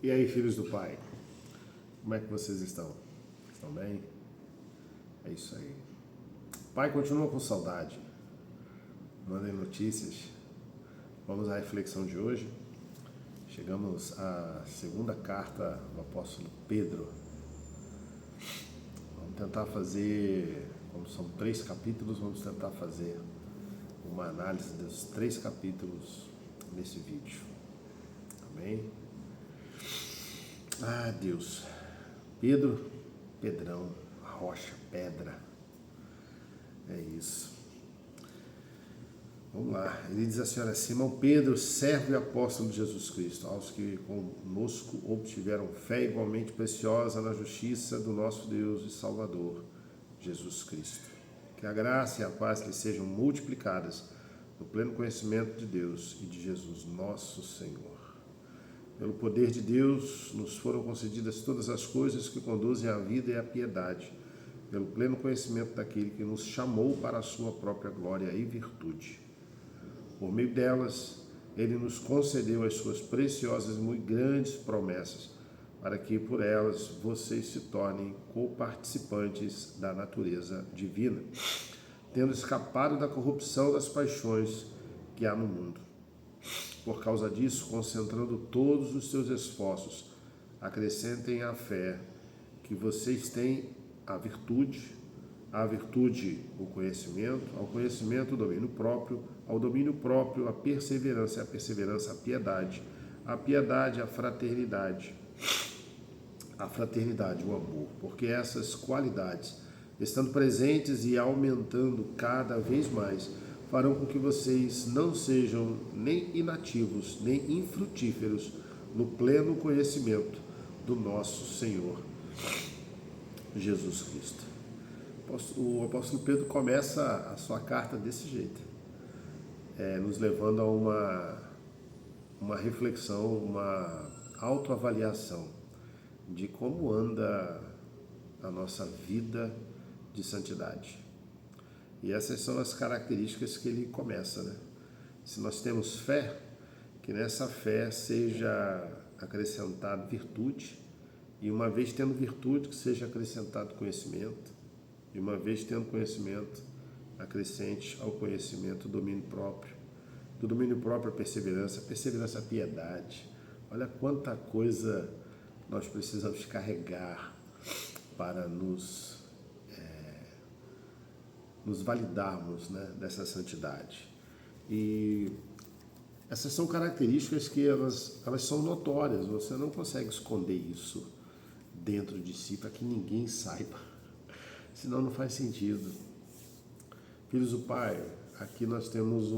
E aí, filhos do Pai, como é que vocês estão? Estão bem? É isso aí. O Pai continua com saudade. Mandem notícias. Vamos à reflexão de hoje. Chegamos à segunda carta do apóstolo Pedro. Vamos tentar fazer, como são 3 capítulos, vamos tentar fazer uma análise dos 3 capítulos nesse vídeo. Amém? Ah, Deus. Pedro, Pedrão, rocha, pedra. É isso. Vamos lá. Ele diz assim, olha, Simão Pedro, servo e apóstolo de Jesus Cristo, aos que conosco obtiveram fé igualmente preciosa na justiça do nosso Deus e Salvador, Jesus Cristo. Que a graça e a paz lhes sejam multiplicadas no pleno conhecimento de Deus e de Jesus, nosso Senhor. Pelo poder de Deus, nos foram concedidas todas as coisas que conduzem à vida e à piedade, pelo pleno conhecimento daquele que nos chamou para a sua própria glória e virtude. Por meio delas, ele nos concedeu as suas preciosas e muito grandes promessas, para que por elas vocês se tornem coparticipantes da natureza divina, tendo escapado da corrupção das paixões que há no mundo. Por causa disso, concentrando todos os seus esforços, acrescentem à fé que vocês têm a virtude o conhecimento, ao conhecimento o domínio próprio, ao domínio próprio a perseverança, a piedade, a fraternidade, o amor, porque essas qualidades, estando presentes e aumentando cada vez mais, farão com que vocês não sejam nem inativos, nem infrutíferos no pleno conhecimento do nosso Senhor Jesus Cristo. O apóstolo Pedro começa a sua carta desse jeito, nos levando a uma reflexão, uma autoavaliação de como anda a nossa vida de santidade. E essas são as características que ele começa, né? Se nós temos fé, que nessa fé seja acrescentado virtude, e uma vez tendo virtude, que seja acrescentado conhecimento, e uma vez tendo conhecimento, acrescente ao conhecimento o domínio próprio, do domínio próprio a perseverança, a piedade. Olha quanta coisa nós precisamos carregar para nos validarmos, né, dessa santidade. E essas são características que elas são notórias, você não consegue esconder isso dentro de si para que ninguém saiba, senão não faz sentido. Filhos do Pai, aqui nós temos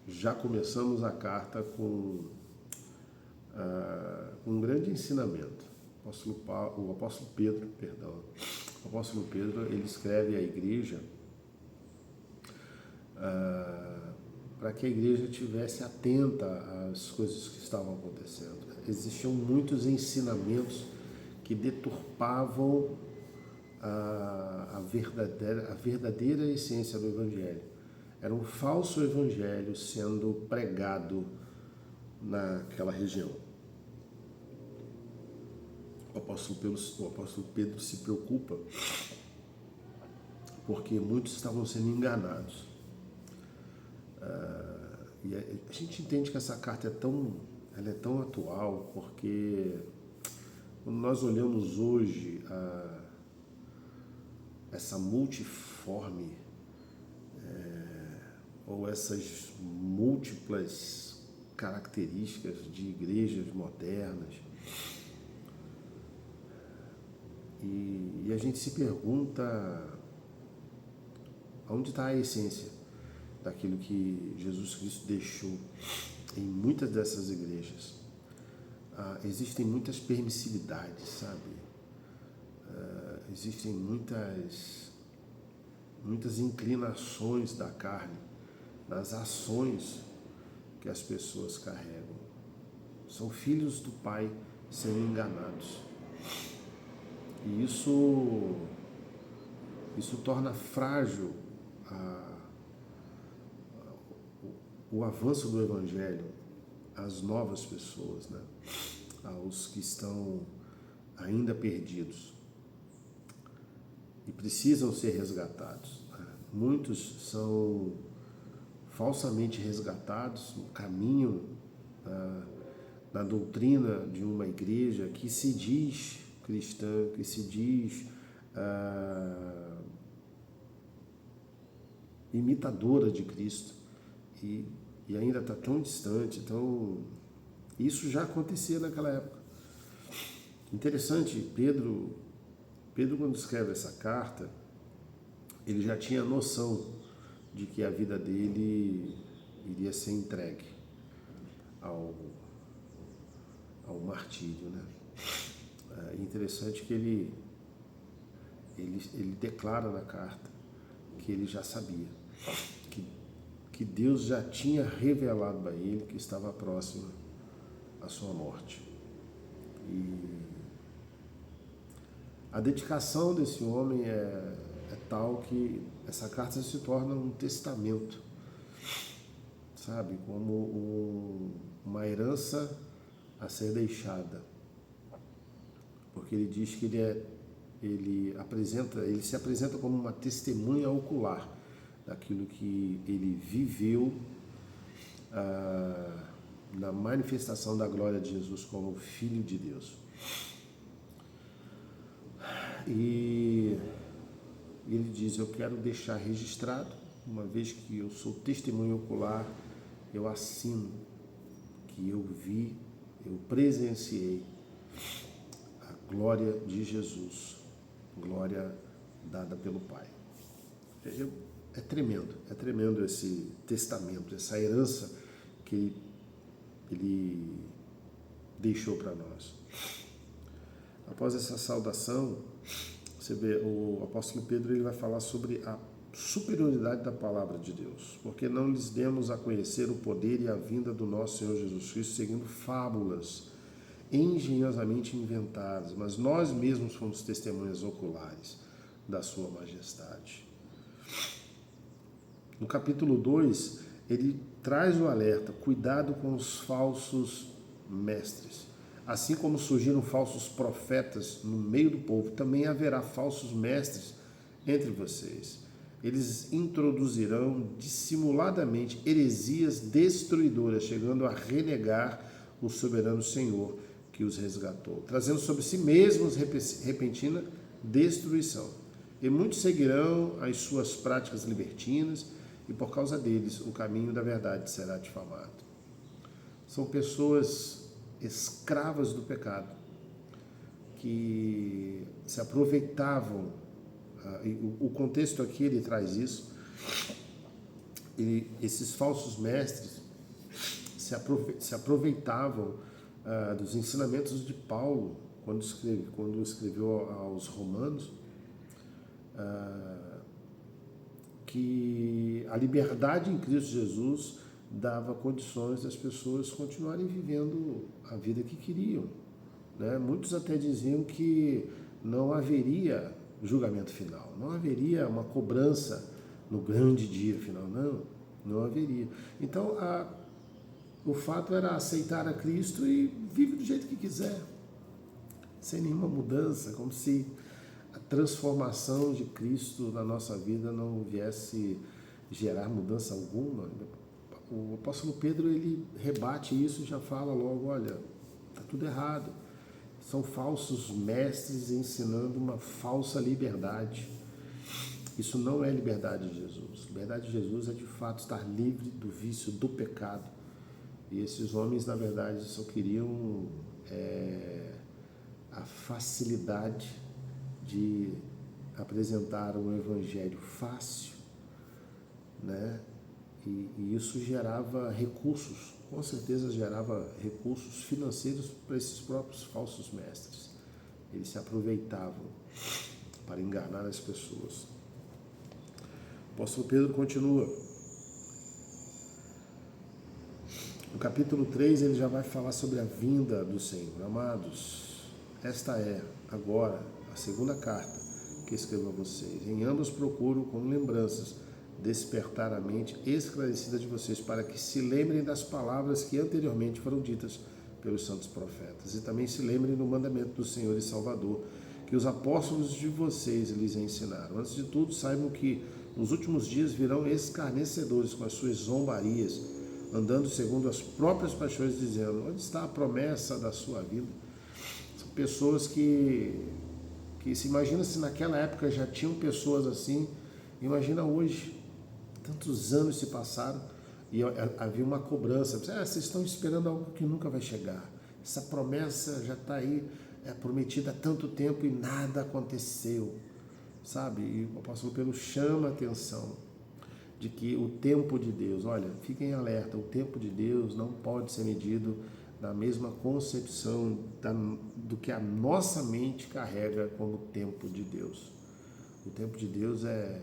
já começamos a carta com um grande ensinamento. O apóstolo Pedro, ele escreve à igreja para que a igreja estivesse atenta às coisas que estavam acontecendo. Existiam muitos ensinamentos que deturpavam a verdadeira essência do Evangelho. Era um falso Evangelho sendo pregado naquela região. O apóstolo Pedro se preocupa porque muitos estavam sendo enganados. E a gente entende que essa carta é tão atual, porque quando nós olhamos hoje essa multiforme ou essas múltiplas características de igrejas modernas, e a gente se pergunta onde está a essência daquilo que Jesus Cristo deixou em muitas dessas igrejas. Existem muitas permissividades, sabe? Existem muitas inclinações da carne nas ações que as pessoas carregam. São filhos do Pai sendo enganados. E isso torna frágil o avanço do Evangelho às novas pessoas, né? aos que estão ainda perdidos e precisam ser resgatados. Muitos são falsamente resgatados no caminho na doutrina de uma igreja que se diz cristã, que se diz imitadora de Cristo e ainda está tão distante. Então, isso já acontecia naquela época. Interessante, Pedro, quando escreve essa carta, ele já tinha noção de que a vida dele iria ser entregue ao martírio, né? É interessante que ele declara na carta que ele já sabia, que Deus já tinha revelado a ele que estava próximo à sua morte. E a dedicação desse homem é tal que essa carta se torna um testamento, sabe? Como uma herança a ser deixada. Porque ele diz que ele se apresenta como uma testemunha ocular daquilo que ele viveu na manifestação da glória de Jesus como Filho de Deus. E ele diz: eu quero deixar registrado, uma vez que eu sou testemunho ocular, eu assino que eu vi, eu presenciei a glória de Jesus, glória dada pelo Pai. É tremendo esse testamento, essa herança que ele deixou para nós. Após essa saudação, você vê, o apóstolo Pedro ele vai falar sobre a superioridade da palavra de Deus, porque não lhes demos a conhecer o poder e a vinda do nosso Senhor Jesus Cristo seguindo fábulas engenhosamente inventadas, mas nós mesmos fomos testemunhas oculares da sua majestade. No capítulo 2, ele traz o alerta: cuidado com os falsos mestres. Assim como surgiram falsos profetas no meio do povo, também haverá falsos mestres entre vocês. Eles introduzirão dissimuladamente heresias destruidoras, chegando a renegar o soberano Senhor que os resgatou, trazendo sobre si mesmos repentina destruição. E muitos seguirão as suas práticas libertinas, e por causa deles o caminho da verdade será difamado. São pessoas escravas do pecado, que se aproveitavam, o contexto aqui ele traz isso, esses falsos mestres se aproveitavam dos ensinamentos de Paulo, quando escreveu aos Romanos, que a liberdade em Cristo Jesus dava condições das pessoas continuarem vivendo a vida que queriam, né? Muitos até diziam que não haveria julgamento final, não haveria uma cobrança no grande dia final, não haveria. Então, o fato era aceitar a Cristo e vive do jeito que quiser, sem nenhuma mudança, como se a transformação de Cristo na nossa vida não viesse gerar mudança alguma. O apóstolo Pedro ele rebate isso e já fala logo: olha, está tudo errado. São falsos mestres ensinando uma falsa liberdade. Isso não é liberdade de Jesus. Liberdade de Jesus é de fato estar livre do vício, do pecado. E esses homens, na verdade, só queriam a facilidade de apresentar um evangelho fácil, né? E isso gerava recursos, com certeza gerava recursos financeiros para esses próprios falsos mestres. Eles se aproveitavam para enganar as pessoas. O apóstolo Pedro continua. No capítulo 3 ele já vai falar sobre a vinda do Senhor. Amados, esta é agora a segunda carta que escrevo a vocês. Em ambas procuro, com lembranças, despertar a mente esclarecida de vocês, para que se lembrem das palavras que anteriormente foram ditas pelos santos profetas. E também se lembrem do mandamento do Senhor e Salvador, que os apóstolos de vocês lhes ensinaram. Antes de tudo, saibam que nos últimos dias virão escarnecedores com as suas zombarias, andando segundo as próprias paixões, dizendo: onde está a promessa da sua vida? São pessoas que se imagina se naquela época já tinham pessoas assim, imagina hoje. Tantos anos se passaram e havia uma cobrança. Vocês estão esperando algo que nunca vai chegar. Essa promessa já está aí, prometida há tanto tempo e nada aconteceu. Sabe? E o apóstolo Pedro chama a atenção de que o tempo de Deus, olha, fiquem alerta, o tempo de Deus não pode ser medido na mesma concepção do que a nossa mente carrega como tempo de Deus. O tempo de Deus é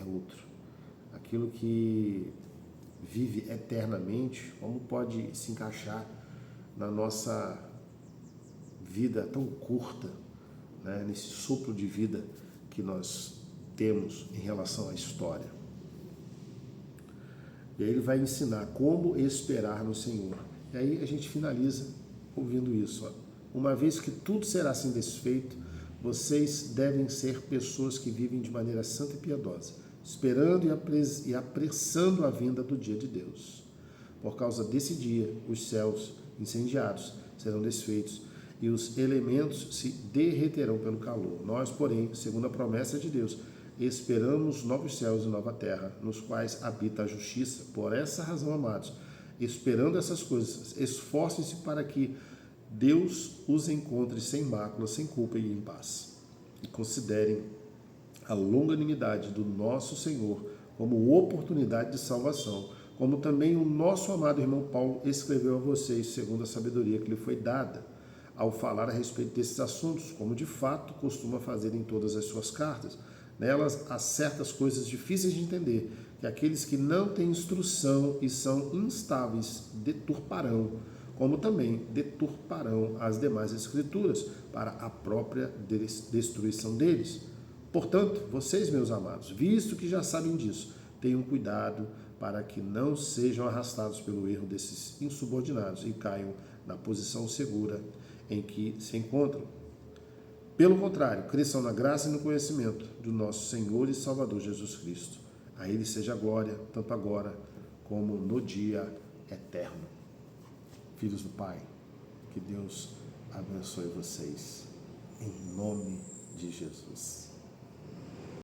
outro. Aquilo que vive eternamente, como pode se encaixar na nossa vida tão curta, né, nesse sopro de vida que nós temos em relação à história. E aí ele vai ensinar como esperar no Senhor. E aí a gente finaliza ouvindo isso. Uma vez que tudo será assim desfeito, vocês devem ser pessoas que vivem de maneira santa e piedosa, esperando e apressando a vinda do dia de Deus. Por causa desse dia, os céus incendiados serão desfeitos e os elementos se derreterão pelo calor. Nós, porém, segundo a promessa de Deus, esperamos novos céus e nova terra, nos quais habita a justiça. Por essa razão, amados, esperando essas coisas, esforcem-se para que Deus os encontre sem mácula, sem culpa e em paz. E considerem a longanimidade do nosso Senhor como oportunidade de salvação, como também o nosso amado irmão Paulo escreveu a vocês, segundo a sabedoria que lhe foi dada, ao falar a respeito desses assuntos, como de fato costuma fazer em todas as suas cartas. Nelas há certas coisas difíceis de entender, que aqueles que não têm instrução e são instáveis deturparão, como também deturparão as demais escrituras para a própria destruição deles. Portanto, vocês, meus amados, visto que já sabem disso, tenham cuidado para que não sejam arrastados pelo erro desses insubordinados e caiam na posição segura em que se encontram. Pelo contrário, cresçam na graça e no conhecimento do nosso Senhor e Salvador Jesus Cristo. A Ele seja a glória, tanto agora como no dia eterno. Filhos do Pai, que Deus abençoe vocês, em nome de Jesus.